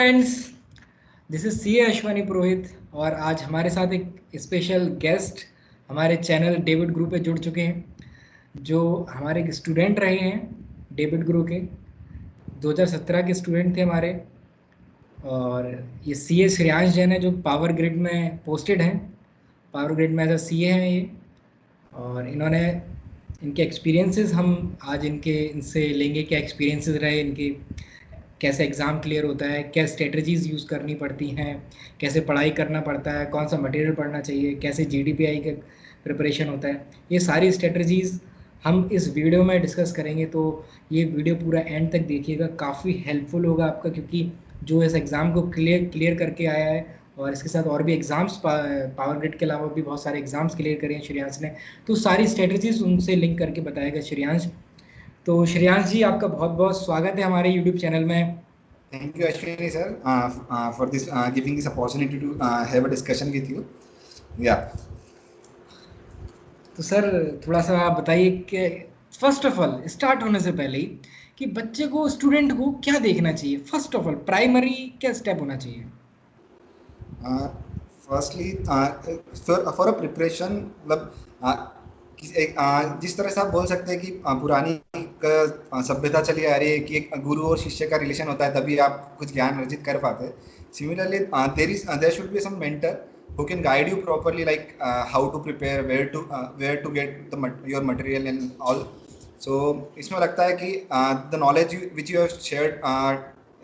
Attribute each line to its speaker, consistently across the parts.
Speaker 1: Friends, this is C Ashwani Purohit और आज हमारे साथ एक स्पेशल गेस्ट हमारे चैनल डेविड ग्रुप पे जुड़ चुके हैं जो हमारे स्टूडेंट रहे हैं। डेविड ग्रुप के 2017 के स्टूडेंट थे हमारे। और ये सी ए श्रेयांश जैन है जो पावर ग्रिड में पोस्टेड हैं। पावर ग्रिड में एज अ सी ए हैं ये। और इन्होंने इनके एक्सपीरियंसेस हम आज इनसे लेंगे। क्या एक्सपीरियंसेस रहे इनके, कैसे एग्ज़ाम क्लियर होता है, क्या स्ट्रेटजीज़ यूज़ करनी पड़ती हैं, कैसे पढ़ाई करना पड़ता है, कौन सा मटेरियल पढ़ना चाहिए, कैसे जीडीपीआई का प्रिपरेशन होता है, ये सारी स्ट्रेटजीज़ हम इस वीडियो में डिस्कस करेंगे। तो ये वीडियो पूरा एंड तक देखिएगा, काफ़ी हेल्पफुल होगा आपका, क्योंकि जो इस एग्ज़ाम को क्लियर करके आया है और इसके साथ और भी एग्ज़ाम्स पावर ग्रिड के अलावा भी बहुत सारे एग्ज़ाम्स क्लियर करे हैं श्रेयांश ने, तो सारी स्ट्रेटजीज़ उनसे लिंक करके बताएगा श्रेयांश। तो श्रेयांश जी, आपका बहुत बहुत स्वागत है हमारे यूट्यूब चैनल में।
Speaker 2: Thank you, Ashwini sir, for this giving this opportunity to have a discussion with you. Yeah.
Speaker 1: तो सर, थोड़ा सा आप बताइए कि फर्स्ट ऑफ ऑल स्टार्ट होने से पहले ही कि बच्चे को, स्टूडेंट को क्या देखना चाहिए। फर्स्ट ऑफ ऑल प्राइमरी क्या स्टेप होना चाहिए?
Speaker 2: Firstly, for a preparation, मतलब जिस तरह से आप बोल सकते हैं कि पुरानी सभ्यता चली आ रही है कि एक गुरु और शिष्य का रिलेशन होता है, तभी आप कुछ ज्ञान अर्जित कर पाते हैं। Similarly, there should be some mentor who can guide you properly, like how to prepare, where to get your material and all. So इसमें लगता है कि the knowledge which you have shared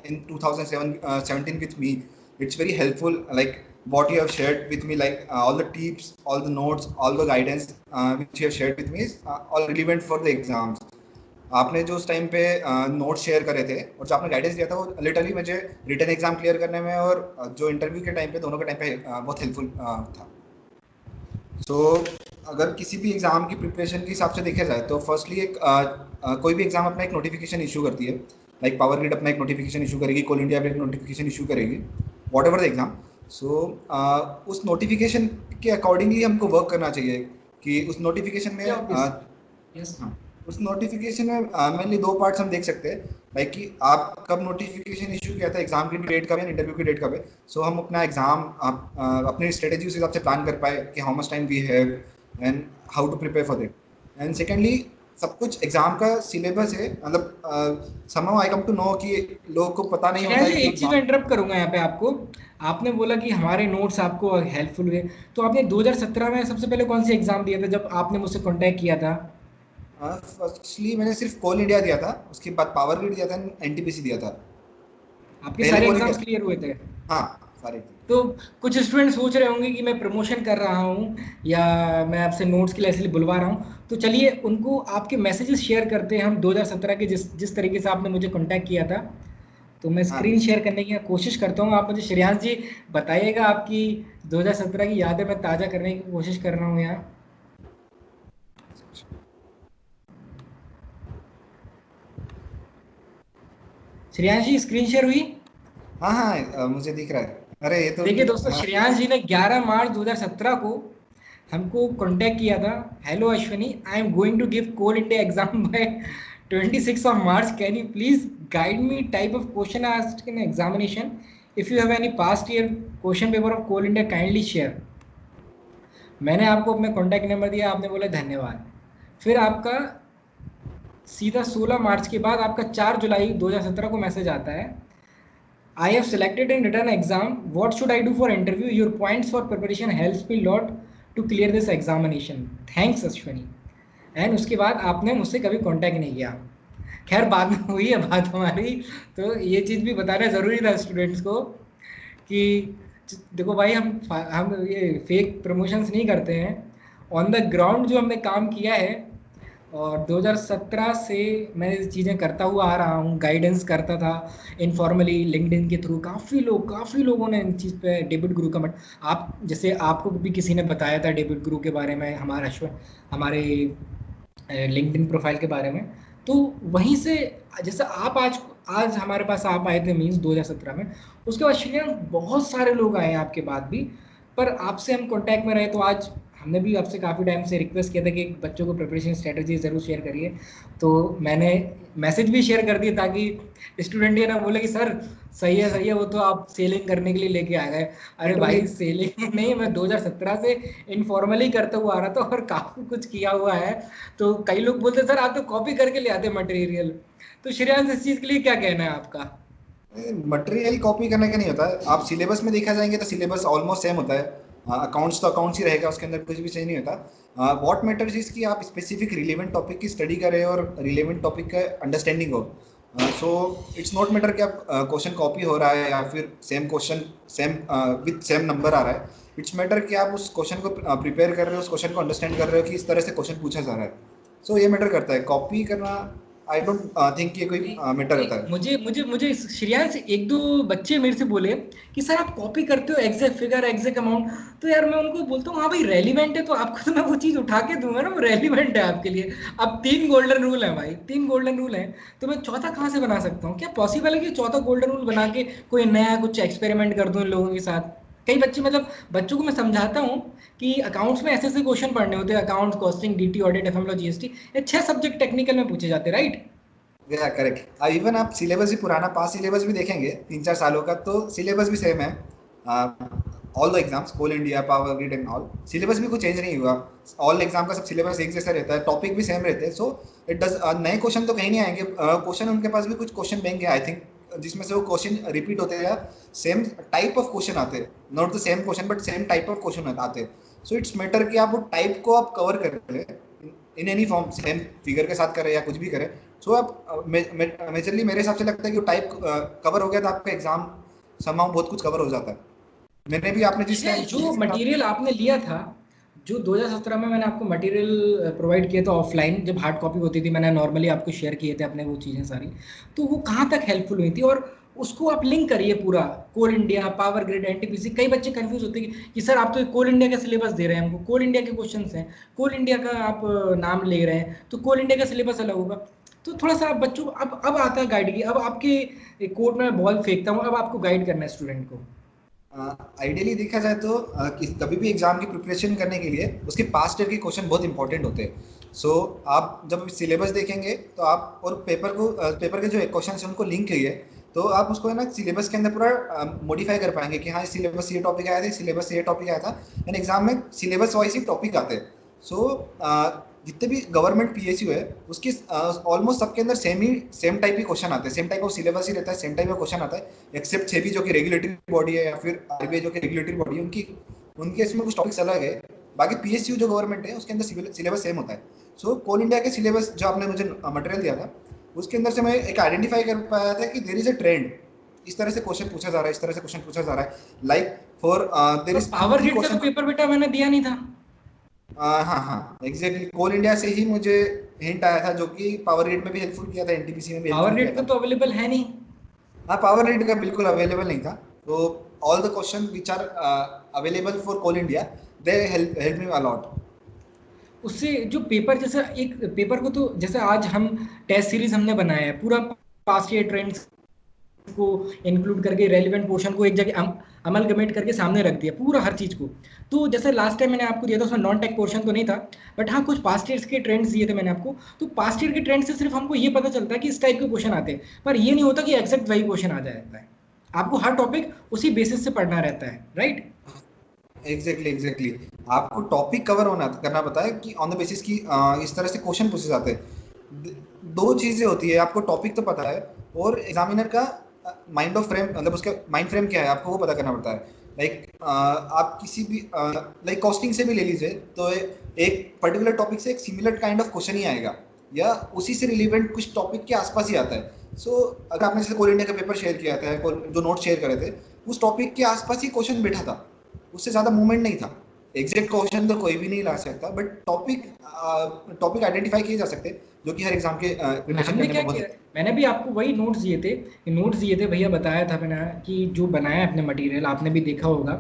Speaker 2: in 2017 with me, it's very helpful. Like what you have shared with me, like all the tips, all the notes, all the guidance which you have shared with me is all relevant for the exams. आपने जो उस time पे notes share करे थे और जो आपने guidance दिया था, वो लिटरली मुझे रिटन एग्जाम क्लियर करने में और जो इंटरव्यू के टाइम पे, दोनों के टाइम पे बहुत हेल्पफुल था। सो अगर किसी भी एग्ज़ाम की प्रिपरेशन के हिसाब से देखा जाए तो फर्स्टली कोई भी एग्ज़ाम अपना एक नोटिफिकेशन इशू करती है। लाइक पावर ग्रिड अपना एक नोटिफिकेशन इशू करेगी, कोल इंडिया भी एक नोटिफिकेशन इशू करेगी, वॉट एवर द एग्ज़ाम। सो उस नोटिफिकेशन के अकॉर्डिंगली हमको वर्क करना चाहिए कि उस नोटिफिकेशन में
Speaker 1: यस।
Speaker 2: हाँ, उस नोटिफिकेशन में मेनली दो पार्ट्स हम देख सकते हैं। लाइक कि आप कब नोटिफिकेशन इशू किया था, एग्जाम की डेट कब है, इंटरव्यू की डेट कब है। सो हम अपना एग्जाम अपनी स्ट्रेटेजी उस हिसाब से प्लान कर पाए कि how much time we have and how to prepare for that. And secondly, सब कुछ एग्जाम का सिलेबस है, मतलब somehow I come to know कि लोगों को पता नहीं होता
Speaker 1: श्रेयांश
Speaker 2: है
Speaker 1: जी,
Speaker 2: कि
Speaker 1: एक चीज़ मैं इंटरप्ट करूंगा यहाँ पे आपको। आपने बोला कि हमारे नोट्स आपको हेल्पफुल हुए, तो आपने 2017 में सबसे पहले कौन सी एग्जाम दिया था जब आपने मुझसे कांटेक्ट किया था?
Speaker 2: फर्स्टली मैंने सिर्फ कोल इंडिया दिया था, उसके बाद पावर ग्रिड दिया था, एनटीपीसी दिया था।
Speaker 1: आपके
Speaker 2: पहले
Speaker 1: सारे
Speaker 2: कोल
Speaker 1: एग्जाम्स
Speaker 2: इंडिया,
Speaker 1: क्लियर हुए थे?
Speaker 2: हाँ सारे।
Speaker 1: तो कुछ स्टूडेंट सोच रहे होंगे कि मैं प्रमोशन कर रहा हूँ या मैं आपसे नोट्स के लिए इसलिए बुलवा रहा हूँ, तो चलिए उनको आपके मैसेजेस शेयर करते हैं हम 2017 के, जिस जिस तरीके से आपने मुझे कांटेक्ट किया था। तो मैं
Speaker 2: हाँ,
Speaker 1: स्क्रीन शेयर करने की कोशिश करता हूँ। आप मुझे श्रेयांश जी बताइएगा, आपकी 2017 की यादें मैं ताज़ा करने की कोशिश कर रहा हूँ यहाँ। श्रेयांश जी, स्क्रीन शेयर हुई?
Speaker 2: हाँ, हाँ, मुझे दिख रहा है। अरे ये तो
Speaker 1: देखिए दोस्तों,
Speaker 2: हाँ,
Speaker 1: श्रेयांश जी ने 11 मार्च 2017 को हमको कांटेक्ट किया था। Hello Ashwini, I am going to give Coal India exam by 26 of March, can you please guide me type of question asked in examination, if you have any past year question paper of Coal India kindly share. मैंने आपको अपना contact number दिया, आपने बोला धन्यवाद। फिर आपका सीधा 16 मार्च के बाद आपका 4 जुलाई 2017 को मैसेज आता है, I have selected and written exam. What should I do for interview? Your points for preparation helps me lot to clear this examination. Thanks Ashwini. And उसके बाद आपने मुझसे कभी कांटेक्ट नहीं किया। खैर, बाद में हुई है बात हमारी। तो ये चीज़ भी बताना ज़रूरी था स्टूडेंट्स को कि देखो भाई, हम ये फेक प्रमोशंस नहीं करते हैं। ऑन द ग्राउंड जो हमने काम किया है, और 2017 से मैं ये चीज़ें करता हुआ आ रहा हूँ, गाइडेंस करता था इनफॉर्मली लिंक्डइन के थ्रू। काफ़ी लोगों ने इन चीज़ पे डेविड गुरु का आप जैसे आपको भी किसी ने बताया था डेविड गुरु के बारे में, हमारे लिंक्डइन प्रोफाइल के बारे में। तो वहीं से जैसे आप आज हमारे पास आप आए थे मीन्स 2017 में, उसके बाद श्रीलंका बहुत सारे लोग आए हैं आपके बाद भी, पर आपसे हम कांटेक्ट में रहे। तो आज हमने भी आपसे काफ़ी टाइम से रिक्वेस्ट किया था कि बच्चों को प्रिपरेशन स्ट्रेटजी ज़रूर शेयर करिए। तो मैंने मैसेज भी शेयर कर दिया ताकि स्टूडेंट ये ना बोले कि सर सही है, वो तो आप सेलिंग करने के लिए लेके आ गए। अरे
Speaker 2: लिटरली।
Speaker 1: भाई सेलिंग नहीं, मैं 2017 से इनफॉर्मली करता हुआ आ रहा था और काफी कुछ किया हुआ है। तो कई लोग बोलते सर आप तो कॉपी करके ले आते मटेरियल। तो श्रेयांश इस चीज के लिए क्या कहना है आपका?
Speaker 2: मटेरियल कॉपी करने का नहीं होता है। आप सिलेबस में देखा जाएंगे तो सिलेबस ऑलमोस्ट सेम होता है। अकाउंट्स तो अकाउंट्स ही रहेगा, उसके अंदर कुछ भी चेंज नहीं होता। व्हाट मैटर्स इज कि आप स्पेसिफिक रिलेवेंट टॉपिक की स्टडी करें और रिलेवेंट टॉपिक का अंडरस्टैंडिंग हो। सो इट्स नॉट मैटर कि आप क्वेश्चन कॉपी हो रहा है या फिर same question same with same number आ रहा है। इट्स मैटर कि आप उस क्वेश्चन को प्रिपेयर कर रहे हो, उस क्वेश्चन को अंडरस्टैंड कर रहे हो कि इस तरह से क्वेश्चन पूछा जा रहा है। सो ये मैटर करता है, कॉपी करना आई डोंट थिंक ये कोई
Speaker 1: नहीं
Speaker 2: मैटर
Speaker 1: नहीं,
Speaker 2: होता है।
Speaker 1: मुझे श्रेयांश एक दो बच्चे मेरे से बोले कि सर आप कॉपी करते हो एग्जैक्ट फिगर एग्जैक्ट अमाउंट। तो यार मैं उनको बोलता हूँ हाँ भाई रेलिवेंट है तो आपको तो मैं वो चीज उठा के दूंगा ना, वो रेलिवेंट है आपके लिए। अब 3 गोल्डन रूल है भाई, 3 गोल्डन रूल है। तो मैं चौथा कहाँ से बना सकता हूँ? क्या पॉसिबल है कि चौथा गोल्डन रूल बना के कोई नया कुछ एक्सपेरिमेंट कर दूं इन लोगों के साथ? कई बच्चे मतलब बच्चों को मैं समझाता हूँ कि अकाउंट्स में ऐसे ऐसे क्वेश्चन पढ़ने होते हैं, accounts, costing, DT, audit, FML, GST, ये 6 सब्जेक्ट टेक्निकल में पूछे जाते हैं, राइट?
Speaker 2: या करेक्ट। इवन आप सिलेबस भी पुराना पास सिलेबस भी देखेंगे 3-4 सालों का, तो सिलेबस भी सेम है। All the exams, Coal India, Power Grid and all, syllabus भी कुछ चेंज नहीं हुआ। ऑल एग्जाम का सब सिलेबस एक जैसा रहता है, टॉपिक भी सेम रहते हैं। सो इट डज, नए क्वेश्चन तो कहीं नहीं आएंगे। क्वेश्चन उनके पास भी कुछ क्वेश्चन देंगे आई थिंक, जिसमें से वो क्वेश्चन रिपीट होते हैं या सेम टाइप ऑफ क्वेश्चन आते हैं। Not the same question but same type of question आते हैं। सो इट्स मैटर कि आप वो टाइप को आप कवर कर रहे हैं in any form, same figure के साथ करें या कुछ भी करें। सो आप मेजरली मेरे हिसाब से लगता है कि टाइप कवर हो गया तो आपका एग्जाम समहाउ बहुत कुछ कवर हो जाता है। मैंने भी, आपने जिस
Speaker 1: अच्छा,
Speaker 2: टाइम
Speaker 1: जो मटेरियल आपने लिया था, जो 2017 में मैंने आपको मटेरियल प्रोवाइड किया था ऑफलाइन, जब हार्ड कॉपी होती थी, मैंने नॉर्मली आपको शेयर किए थे अपने वो चीज़ें सारी। तो वो कहाँ तक हेल्पफुल हुई थी? और उसको आप लिंक करिए पूरा, कोल इंडिया, पावर ग्रिड, एनटीपीसी। कई बच्चे कंफ्यूज होते हैं कि सर आप तो कोल इंडिया का सिलेबस दे रहे हैं हमको, कोल इंडिया के क्वेश्चन हैं, कोल इंडिया का आप नाम ले रहे हैं, तो कोल इंडिया का सिलेबस अलग होगा। तो थोड़ा सा आप बच्चों को, अब आता है गाइड की, अब आपके कोर्ट में बॉल फेंकता हूँ, अब आपको गाइड करना है स्टूडेंट को।
Speaker 2: आइडियली देखा जाए तो कभी भी एग्जाम की प्रिपरेशन करने के लिए उसके पास्ट ईयर के क्वेश्चन बहुत इंपॉर्टेंट होते हैं। सो आप जब सिलेबस देखेंगे तो आप और पेपर के जो क्वेश्चन हैं उनको लिंक करिए, तो आप उसको है ना सिलेबस के अंदर पूरा मॉडिफाई कर पाएंगे कि हाँ इस सिलेबस ये टॉपिक आया था, सिलेबस ये टॉपिक आया था। एंड एग्जाम में सिलेबस वाइज ही टॉपिक आते हैं। सो जितने भी गवर्नमेंट पीएसयू है उसकी ऑलमोस्ट सबके अंदर सेम टाइप ही क्वेश्चन आते हैं, सेम टाइप ऑफ सिलेबस ही रहता है, सेम टाइप ऑफ क्वेश्चन आता है। एक्सेप्ट सेबी जो कि रेगुलेटरी बॉडी है या फिर आरबीआई जो कि रेगुलेटरी बॉडी है, उनकी उनके इसमें कुछ टॉपिक्स अलग है। बाकी पीएसयू जो गवर्नमेंट है उसके अंदर सिलेबस सेम होता है। सो कोल इंडिया के सिलेबस जो आपने मुझे मटेरियल दिया था उसके अंदर से मैं एक आइडेंटिफाई कर पाया था कि देर इज अ ट्रेंड, इस तरह से क्वेश्चन पूछा जा रहा है, इस तरह से क्वेश्चन पूछा जा रहा है। लाइक फॉर देर
Speaker 1: पर
Speaker 2: is two
Speaker 1: power
Speaker 2: three
Speaker 1: grid का तो
Speaker 2: क्वेश्चन।
Speaker 1: पेपर बेटा मैंने दिया नहीं था।
Speaker 2: हाँ हाँ एग्जैक्टली, कोल इंडिया से ही मुझे हिंट आया था, जो कि पावर ग्रिड में भी हेल्पफुल किया था, एनटीपीसी में भी
Speaker 1: पावर
Speaker 2: हेल्पफुल किया
Speaker 1: ग्रिड का
Speaker 2: था।
Speaker 1: तो अवेलेबल है नहीं।
Speaker 2: हाँ पावर ग्रिड का बिल्कुल अवेलेबल नहीं था। तो all the question which are available for Coal India, they help me a lot.
Speaker 1: उससे जो पेपर, जैसे एक पेपर को तो जैसे आज हम टेस्ट सीरीज हमने बनाया है पूरा, पास्ट ईयर ट्रेंड्स को इंक्लूड करके रेलिवेंट पोर्शन को एक जगह अमलगमेट करके सामने रख दिया पूरा हर चीज को। तो जैसे लास्ट टाइम मैंने आपको दिया था उसमें नॉन टेक पोर्शन तो नहीं था, बट हाँ कुछ पास्ट ईयर्स के ट्रेंड्स दिए थे मैंने आपको। तो पास्ट ईयर के ट्रेंड से सिर्फ हमको ये पता चलता है कि इस टाइप के क्वेश्चन आते हैं, पर ये नहीं होता कि एग्जैक्ट वही क्वेश्चन आ जाता है। आपको हर टॉपिक उसी बेसिस से पढ़ना रहता है, राइट?
Speaker 2: एग्जैक्टली आपको टॉपिक कवर होना करना पता है कि ऑन द बेसिस की इस तरह से क्वेश्चन पूछे जाते हैं। दो चीजें होती है, आपको टॉपिक तो पता है और एग्जामिनर का माइंड ऑफ फ्रेम, मतलब उसका माइंड फ्रेम क्या है आपको वो पता करना पड़ता है। लाइक आप किसी भी लाइक कॉस्टिंग से भी ले लीजिए तो एक पर्टिकुलर टॉपिक से एक सिमिलर काइंड ऑफ क्वेश्चन ही आएगा या उसी से रिलेवेंट कुछ टॉपिक के आसपास ही आता है। सो अगर आपने जैसे कोल इंडिया का पेपर शेयर किया था, जो नोट शेयर करे थे, उस टॉपिक के आसपास ही क्वेश्चन बैठा था, उससे ज़्यादा मूवमेंट नहीं था। एग्जैक्ट क्वेश्चन तो कोई भी नहीं ला सकता, बट टॉपिक टॉपिक आइडेंटिफाई किए जा सकते हैं जो कि हर एग्जाम के प्रिपरेशन
Speaker 1: हमने
Speaker 2: करने
Speaker 1: क्या
Speaker 2: में बहुत।
Speaker 1: किया, मैंने भी आपको वही नोट्स दिए थे। नोट्स दिए थे भैया, बताया था मैंने कि जो बनाया है अपने मटेरियल, आपने भी देखा होगा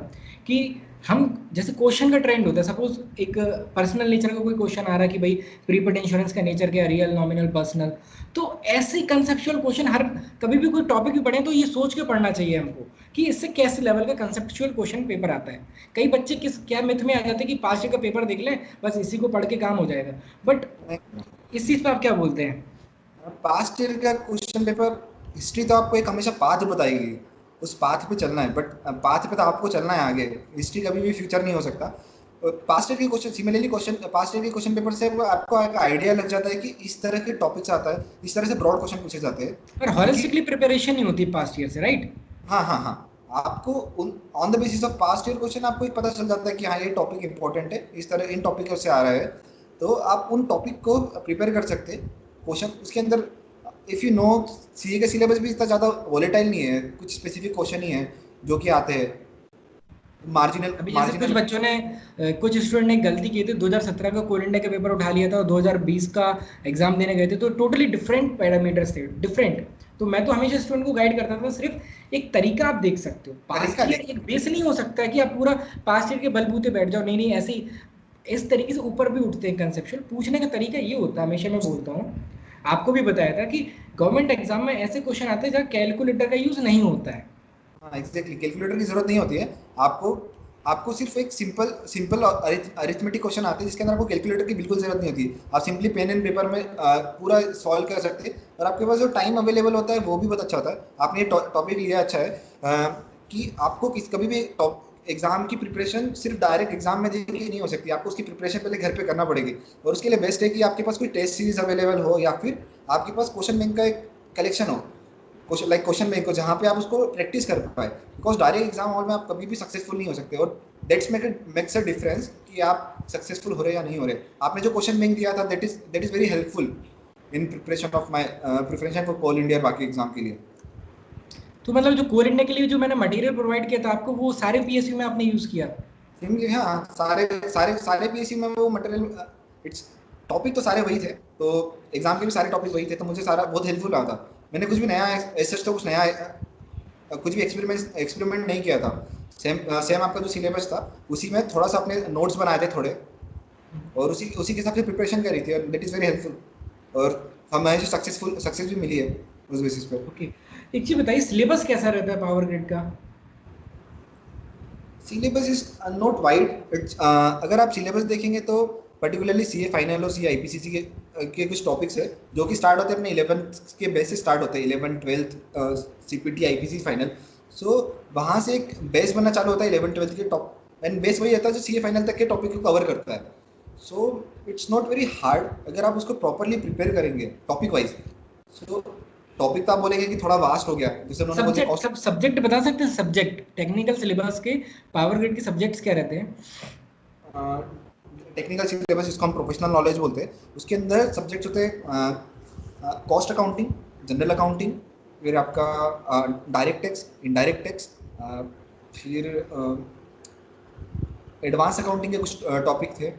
Speaker 1: कि हम जैसे क्वेश्चन का ट्रेंड होता है, सपोज एक पर्सनल नेचर का कोई क्वेश्चन आ रहा है कि भाई प्रीपेड इंश्योरेंस का नेचर क्या है, रियल, नॉमिनल, पर्सनल। तो ऐसे कंसेप्चुअल क्वेश्चन हर, कभी भी कोई टॉपिक भी पढ़े तो ये सोच के पढ़ना चाहिए हमको कि इससे कैसे लेवल का कंसेप्चुअल क्वेश्चन पेपर आता है। कई बच्चे किस क्या मिथ में आ जाते हैं कि पास ईयर का पेपर देख लें, बस इसी को पढ़ के काम हो जाएगा। बट इस चीज़ पे आप क्या बोलते हैं?
Speaker 2: पास्ट ईयर का क्वेश्चन पेपर हिस्ट्री तो आपको एक हमेशा पाथ बताएगी, उस पाथ पे चलना है, बट पाथ पे तो आपको चलना है आगे। हिस्ट्री कभी भी फ्यूचर नहीं हो सकता। पास्ट ईयर के question, similarly question past year के क्वेश्चन पेपर से आपको एक आइडिया लग जाता है कि इस तरह के टॉपिक्स आता है, इस तरह से ब्रॉड क्वेश्चन पूछे जाते हैं।
Speaker 1: पर
Speaker 2: क्योंकि
Speaker 1: हॉलिस्टिकली प्रिपरेशन नहीं होती पास्ट ईयर से, राइट?
Speaker 2: हाँ हाँ हाँ, आपको on the basis of past year question आपको एक पता चल जाता है कि हाँ ये टॉपिक इंपॉर्टेंट है, इस तरह इन टॉपिक से आ रहा है, तो आप उन टॉपिक को प्रिपेयर कर सकते हैं। क्वेश्चन उसके अंदर, इफ़ यू नो, सीए का सिलेबस भी इतना ज़्यादा वॉलेटाइल नहीं है, कुछ स्पेसिफिक क्वेश्चन ही है जो कि आते हैं, मार्जिनल
Speaker 1: अभी जैसे कुछ
Speaker 2: मार्जिनल।
Speaker 1: बच्चों ने कुछ स्टूडेंट ने गलती की थी, 2017 का कोल इंडिया का पेपर उठा लिया था और 2020 का एग्जाम देने गए थे, तो टोटली डिफरेंट पैरामीटर्स थे, डिफरेंट। तो मैं तो हमेशा स्टूडेंट को गाइड करता था, सिर्फ एक तरीका आप देख सकते हो, पास्ट
Speaker 2: तरीका
Speaker 1: ईयर
Speaker 2: देख,
Speaker 1: एक बेस नहीं हो सकता है कि आप पूरा पास्ट ईयर के बलबूते बैठ जाओ, नहीं नहीं ऐसे ही। इस तरीके से ऊपर भी उठते हैं कंसेप्चुअल, पूछने का तरीका ये होता है, हमेशा मैं बोलता हूँ, आपको भी बताया था कि गवर्नमेंट एग्जाम में ऐसे क्वेश्चन आते हैं जहाँ कैलकुलेटर का यूज नहीं होता है।
Speaker 2: हाँ एग्जैक्टली, कैलकुलेटर की जरूरत नहीं होती है आपको। आपको सिर्फ एक सिंपल सिंपल अरिथमेटिक क्वेश्चन आते हैं जिसके अंदर आपको कैलकुलेटर की बिल्कुल जरूरत नहीं होती। आप सिंपली पेन एंड पेपर में पूरा सॉल्व कर सकते हैं, और आपके पास जो टाइम अवेलेबल होता है वो भी बहुत अच्छा होता है। आपने ये टॉपिक लिया अच्छा है, कि आपको कभी भी एग्जाम की प्रिपरेशन सिर्फ डायरेक्ट एग्जाम में देखी नहीं हो सकती, आपको उसकी प्रिपरेशन पहले घर पे करना पड़ेगी। और उसके लिए बेस्ट है कि आपके पास कोई टेस्ट सीरीज अवेलेबल हो, या फिर आपके पास क्वेश्चन बैंक का एक कलेक्शन हो, क्वेश्चन लाइक क्वेश्चन बैंक को, जहाँ पे आप उसको प्रैक्टिस कर पाए। बिकॉज डायरेक्ट एग्जाम हॉल में आप कभी भी सक्सेसफुल नहीं हो सकते, और दैट्स मेक्स अ डिफरेंस कि आप सक्सेसफुल हो रहे या नहीं हो रहे। आपने जो क्वेश्चन बैंक दिया था that is very helpful in preparation of my preparation for Coal India बाकी एग्जाम के लिए।
Speaker 1: तो मतलब जो कोर इंडिया के लिए जो मैंने मटेरियल प्रोवाइड किया था आपको, वो सारे पीएसयू में आपने यूज किया?
Speaker 2: सिंह हाँ, सारे सारे सारे पीएससी में वो मटेरियल, इट्स टॉपिक तो सारे वही थे, तो एग्जाम के भी सारे टॉपिक वही थे, तो मुझे सारा बहुत हेल्पफुल रहा था। मैंने कुछ भी नया ऐसा तो कुछ नया कुछ भी एक्सपेरिमेंट नहीं किया था। सेम सेम आपका जो सिलेबस था उसी में थोड़ा सा अपने नोट्स बनाए थे थोड़े, और उसी उसी के हिसाब से प्रिपरेशन करी थी, और दैट इज़ वेरी हेल्पफुल। और हमें जो सक्सेस भी मिली है उस बेसिस पे।
Speaker 1: ओके, एक चीज बताइए, सिलेबस कैसा रहता है पावर ग्रिड का?
Speaker 2: Syllabus is not wide, it's अगर आप सिलेबस देखेंगे तो पर्टिकुलरली सीए फाइनल और सीए आईपीसीसी के कुछ टॉपिक्स है जो कि स्टार्ट होते हैं अपने 11th के बेस से, स्टार्ट होते हैं 11th 12th CPT IPC final. सो वहाँ से एक बेस बनना चालू होता है 11th 12th के टॉप, एंड बेस वही रहता है जो सीए फाइनल तक के टॉपिक को कवर करता है। So it's not very hard अगर आप उसको प्रॉपरली प्रिपेयर करेंगे टॉपिक वाइज। सो टॉपिक तो आप बोलेंगे कि थोड़ा वास्ट हो गया, जैसे उन्होंने बोल दिया
Speaker 1: सब्जेक्ट, सब सब्जेक्ट बता सकते हैं? सब्जेक्ट टेक्निकल सिलेबस के पावर ग्रिड के सब्जेक्ट्स क्या रहते हैं?
Speaker 2: टेक्निकल सिलेबस जिसको हम प्रोफेशनल नॉलेज बोलते हैं, उसके अंदर सब्जेक्ट्स होते हैं कॉस्ट अकाउंटिंग, जनरल अकाउंटिंग, फिर आपका डायरेक्ट टैक्स, इनडायरेक्ट टैक्स, फिर एडवांस अकाउंटिंग के कुछ टॉपिक थे।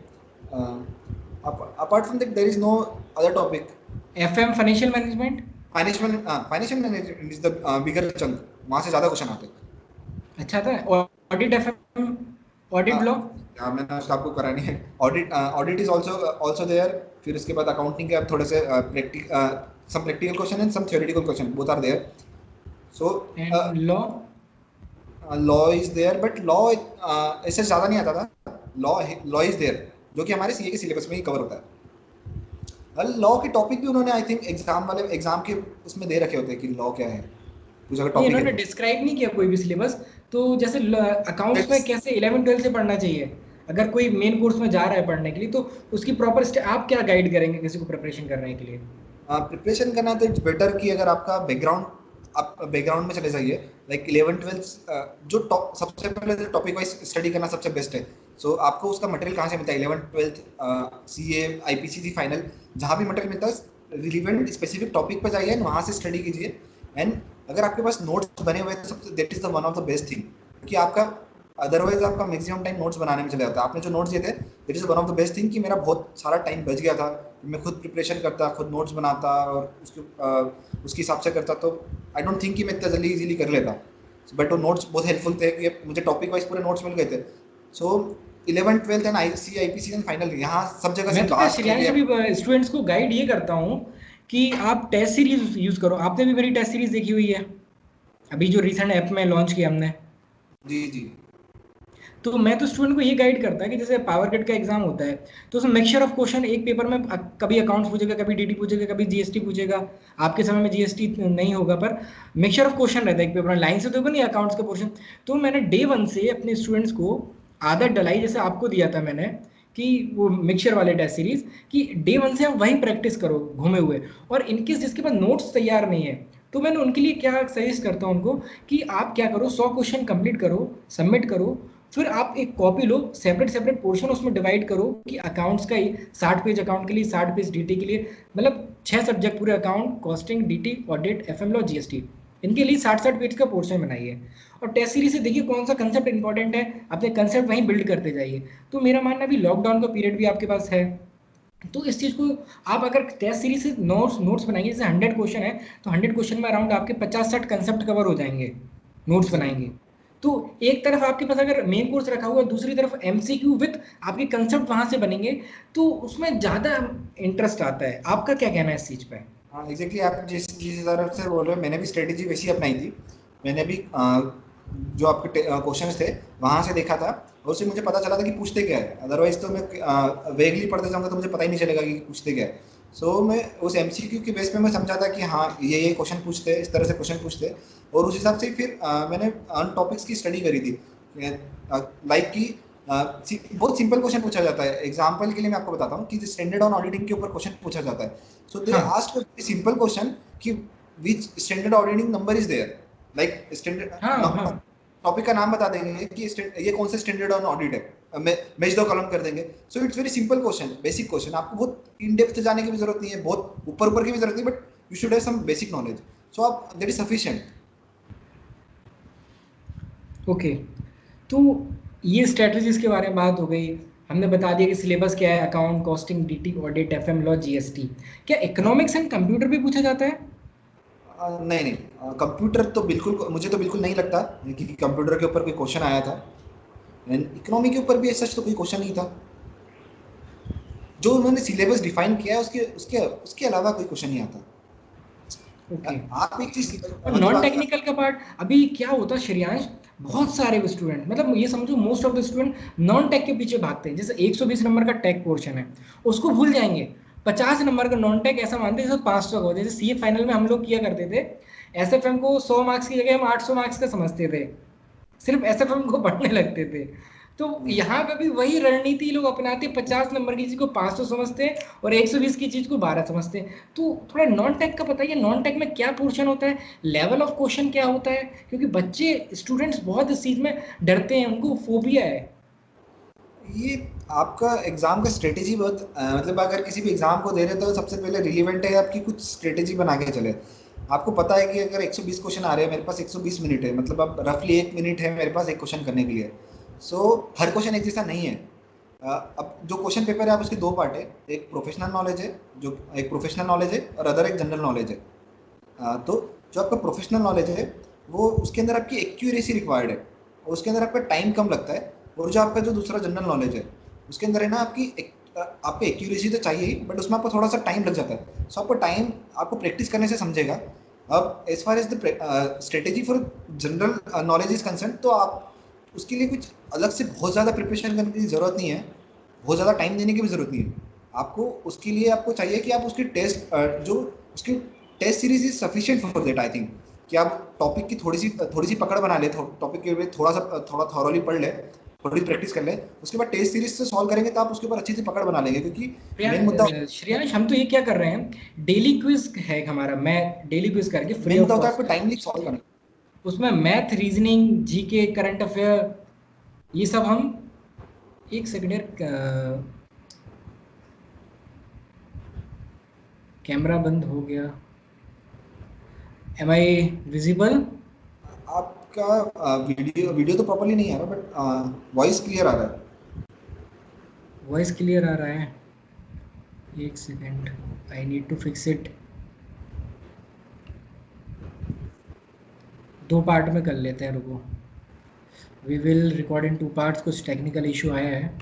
Speaker 2: Apart from that there is no other topic.
Speaker 1: FM financial management?
Speaker 2: Financial management is the bigger chunk, वहाँ से ज़्यादा क्वेश्चन आते हैं।
Speaker 1: अच्छा था। Audit FM, audit law?
Speaker 2: हाँ मैंने उसका आपको करानी है। Audit is also there. फिर उसके बाद अकाउंटिंग के आप थोड़े से some practical question and some theoretical question, both are there. So
Speaker 1: and law?
Speaker 2: Law is there, but law ऐसे ज़्यादा नहीं आता था। लॉ लॉ इज देयर जो कि हमारे सीए के सिलेबस में ही कवर होता है। लॉ के टॉपिक भी उन्होंने आई थिंक एग्जाम के उसमें दे रखे होते हैं कि लॉ क्या है, कुछ अगर
Speaker 1: नहीं,
Speaker 2: टॉपिक
Speaker 1: इन्होंने
Speaker 2: है
Speaker 1: डिस्क्राइब नहीं किया कोई भी सिलेबस। तो जैसे अकाउंट्स में
Speaker 2: तो।
Speaker 1: कैसे 11 12 से पढ़ना चाहिए, अगर कोई मेन कोर्स में जा रहा है पढ़ने के लिए, तो उसकी प्रॉपर आप क्या गाइड करेंगे किसी को प्रिपरेशन करने के लिए?
Speaker 2: प्रिपरेशन करना तो इट्स बेटर कि अगर आपका बैकग्राउंड, आप बैकग्राउंड में चले जाइए, लाइक 11th 12th जो सबसे पहले टॉपिक वाइज स्टडी करना सबसे बेस्ट है। सो आपको उसका मटेरियल कहाँ से मिलता है, 11th 12th CA IPCC final, जहाँ भी मटेरियल मिलता है रिलीवेंट स्पेसिफिक टॉपिक पर जाइए, वहाँ से स्टडी कीजिए। एंड अगर आपके पास नोट्स बने हुए हैं तो सबसे that is the one of the best thing, क्योंकि आपका अदरवाइज आपका मैक्सिमम टाइम नोट्स बनाने में चले जाता है। आपने जो नोट्स दिए थे that is one of the best thing, कि मेरा बहुत सारा टाइम बच गया था, मैं खुद प्रिपरेशन करता, खुद नोट्स बनाता और उसके हिसाब से करता, तो आई डोंट थिंक कि मैं इतना जल्दी इजीली कर लेता। बट वो नोट्स बहुत हेल्पफुल थे कि मुझे टॉपिक वाइज पूरे नोट्स मिल गए थे। सो 11th 12th and IC IPC and final यहाँ सब जगह से
Speaker 1: मैं तो क्या
Speaker 2: लास्ट
Speaker 1: श्रेयांश
Speaker 2: में।
Speaker 1: अभी स्टूडेंट्स को गाइड ये करता हूँ कि आप टेस्ट सीरीज यूज करो। आपने भी मेरी टेस्ट सीरीज देखी हुई है, अभी जो रिसेंट ऐप में लॉन्च किया हमने।
Speaker 2: जी जी।
Speaker 1: तो मैं तो स्टूडेंट को ये गाइड करता है कि जैसे पावर ग्रिड का एग्जाम होता है, तो उसमें मिक्सचर ऑफ क्वेश्चन एक पेपर में कभी अकाउंट्स पूछेगा, कभी डीटी पूछेगा, कभी जीएसटी पूछेगा। आपके समय में जीएसटी नहीं होगा, पर मिक्सचर ऑफ क्वेश्चन रहता है एक पेपर में, लाइन से तो होगा नहीं अकाउंट्स का पोर्शन। तो मैंने डे वन से अपने स्टूडेंट्स को आदत डलाई, जैसे आपको दिया था मैंने कि वो मिक्सचर वाले टेस्ट सीरीज, कि डे वन से आप वही प्रैक्टिस करो घूमे हुए। और इनकेस जिसके पास नोट्स तैयार नहीं है, तो मैंने उनके लिए क्या सजेस्ट करता हूँ उनको, कि आप क्या करो, 100 क्वेश्चन कंप्लीट करो, सबमिट करो, फिर आप एक कॉपी लो, सेपरेट सेपरेट पोर्शन उसमें डिवाइड करो, कि अकाउंट्स का ही 60 पेज अकाउंट के लिए, 60 पेज डीटी के लिए, मतलब 6 सब्जेक्ट पूरे, account, costing, DT, audit, FM law, GST, इनके लिए 60-60 पेज का पोर्शन बनाइए। और टेस्ट सीरीज से देखिए कौन सा कंसेप्ट इंपॉर्टेंट है, अपने कंसेप्ट वहीं बिल्ड करते जाइए। तो मेरा मानना भी लॉकडाउन का पीरियड भी आपके पास है, तो इस चीज़ को आप अगर टेस्ट सीरीज से नोट्स नोट्स बनाएंगे, जैसे 100 क्वेश्चन है, तो 100 क्वेश्चन में अराउंड आपके 50-60 कंसेप्ट कवर हो जाएंगे, नोट्स
Speaker 2: जी
Speaker 1: बनाएंगे। तो एक तरफ आपके पास अगर मेन कोर्स रखा हुआ है, दूसरी तरफ एमसीक्यू विथ आपके कंसेप्ट वहां से बनेंगे, तो उसमें ज़्यादा इंटरेस्ट आता है। आपका क्या कहना है इस चीज़ पे?
Speaker 2: हाँ एग्जैक्टली, आप जिस जिस तरफ से बोल रहे हो मैंने भी स्ट्रेटेजी वैसी अपनाई थी। मैंने भी जो आपके क्वेश्चंस थे वहाँ से देखा था, और उससे मुझे पता चला था कि पूछते क्या है। अदरवाइज तो मैं वेगली पढ़ते जाऊँगा तो मुझे पता ही नहीं चलेगा कि पूछते क्या है। सो मैं उस एमसीक्यू के बेस पे मैं समझा था कि हाँ ये क्वेश्चन पूछते हैं, इस तरह से क्वेश्चन पूछते हैं, और उस हिसाब से फिर मैंने अन टॉपिक्स की स्टडी करी थी। लाइक कि बहुत सिंपल क्वेश्चन पूछा जाता है। एग्जाम्पल के लिए मैं आपको बताता हूँ कि स्टैंडर्ड ऑन ऑडिटिंग के ऊपर क्वेश्चन पूछा जाता है। सो दे
Speaker 1: हाँ
Speaker 2: आस्क्ड अ सिंपल क्वेश्चन कि which standard auditing number is there, like
Speaker 1: हाँ
Speaker 2: स्टैंडर्ड
Speaker 1: हाँ।
Speaker 2: टॉपिक का नाम बता देंगे कि ये कौन सा स्टैंडर्ड ऑन ऑडिट है, मैच द कॉलम कर देंगे। So it's very simple question, basic question. आपको बहुत इन डेप्थ जाने की भी जरूरत नहीं है, बहुत ऊपर ऊपर की भी जरूरत नहीं, but you should have some basic knowledge. So आप दैट इज सफिशिएंट।
Speaker 1: ओके, तो ये स्ट्रेटजीज के बारे में बात हो गई। हमने बता दिया कि सिलेबस क्या है, account, costing, DT, audit, FM law, GST. क्या इकोनॉमिक्स एंड कंप्यूटर भी पूछा जाता है?
Speaker 2: नहीं नहीं, कंप्यूटर तो बिल्कुल, मुझे तो बिल्कुल नहीं लगता कि कंप्यूटर के ऊपर कोई क्वेश्चन आया था। एंड इकोनॉमी के ऊपर भी सच तो कोई क्वेश्चन नहीं था। जो उन्होंने सिलेबस डिफाइन किया है उसके उसके उसके अलावा कोई क्वेश्चन नहीं आता।
Speaker 1: ओके।
Speaker 2: आप एक चीज
Speaker 1: और
Speaker 2: मतलब
Speaker 1: नॉन टेक्निकल का पार्ट अभी क्या होता है श्रेयांश, बहुत सारे स्टूडेंट, मतलब ये समझो most of the student non tech के पीछे भागते हैं। जैसे 120 नंबर का टेक पोर्शन है, उसको भूल जाएंगे। 50 नंबर का नॉन टेक ऐसा मानते हैं जैसे 500 का हो। जैसे सीए फाइनल में हम लोग किया करते थे, एसएफएम को 100 मार्क्स की जगह हम 800 मार्क्स का समझते थे, सिर्फ एसएफएम को पढ़ने लगते थे। तो यहाँ पे भी वही रणनीति लोग अपनाते हैं, 50 नंबर की चीज को 500 समझते हैं, और 120 की चीज को 12 समझते हैं। तो थोड़ा नॉन टेक का बताइए, नॉन टेक में क्या पोर्शन होता है, लेवल ऑफ क्वेश्चन क्या होता है, क्योंकि बच्चे स्टूडेंट्स बहुत इस चीज में डरते हैं, उनको फोबिया है।
Speaker 2: ये आपका एग्जाम का स्ट्रेटेजी बहुत मतलब अगर किसी भी एग्जाम को दे रहे हो तो सबसे पहले रिलीवेंट है आपकी कुछ स्ट्रेटेजी बना के चले। आपको पता है कि अगर 120 क्वेश्चन आ रहे हैं, मेरे पास 120 मिनट है, मतलब अब रफली 1 मिनट है मेरे पास एक क्वेश्चन करने के लिए। सो हर क्वेश्चन एक जैसा नहीं है। अब जो क्वेश्चन पेपर है आप उसके दो पार्ट है, एक प्रोफेशनल नॉलेज है, जो एक प्रोफेशनल नॉलेज है, और अदर एक जनरल नॉलेज है। तो जो आपका प्रोफेशनल नॉलेज है वो उसके अंदर आपकी एक्यूरेसी रिक्वायर्ड है, और उसके अंदर आपका टाइम कम लगता है। और जो आपका जो दूसरा जनरल नॉलेज है उसके अंदर है ना आपको एक्यूरेसी तो चाहिए ही, बट उसमें आपको थोड़ा सा टाइम लग जाता है। सो आपको टाइम आपको प्रैक्टिस करने से समझेगा। अब as far as the strategy for general knowledge is concern, तो आप उसके लिए कुछ अलग से बहुत ज़्यादा प्रिपरेशन करने की ज़रूरत नहीं है, बहुत ज़्यादा टाइम देने की भी ज़रूरत नहीं है। आपको उसके लिए आपको चाहिए कि आप उसकी टेस्ट जो उसकी test series is sufficient for that I think, कि आप टॉपिक की थोड़ी सी पकड़ बना ले, टॉपिक के लिए थोड़ा थॉरोली पढ़ ले, थोड़ी प्रैक्टिस कर ले, उसके बाद टेस्ट सीरीज से सॉल्व करेंगे तो आप उसके ऊपर अच्छी सी पकड़ बना लेंगे। क्योंकि मेन मुद्दा
Speaker 1: श्रेयांश, हम तो ये क्या कर रहे हैं, डेली क्विज है हमारा, मैं डेली क्विज करके फ्री
Speaker 2: मेन
Speaker 1: ऑफ
Speaker 2: मुद्दा होता है आपको
Speaker 1: कॉस्ट।
Speaker 2: टाइमली सॉल्व करना।
Speaker 1: उसमें math, reasoning, GK, current affair, ये सब हम, एक सेकंड यार, कैमरा बंद हो गया, एम आई विजिबल?
Speaker 2: आपका वीडियो वीडियो तो प्रॉपर्ली नहीं आ रहा, बट वॉइस क्लियर आ रहा है।
Speaker 1: वॉइस क्लियर आ रहा है? एक second, I need to fix it. दो पार्ट में कर लेते हैं, रुको। We will record in 2 parts, कुछ टेक्निकल इशू आया है।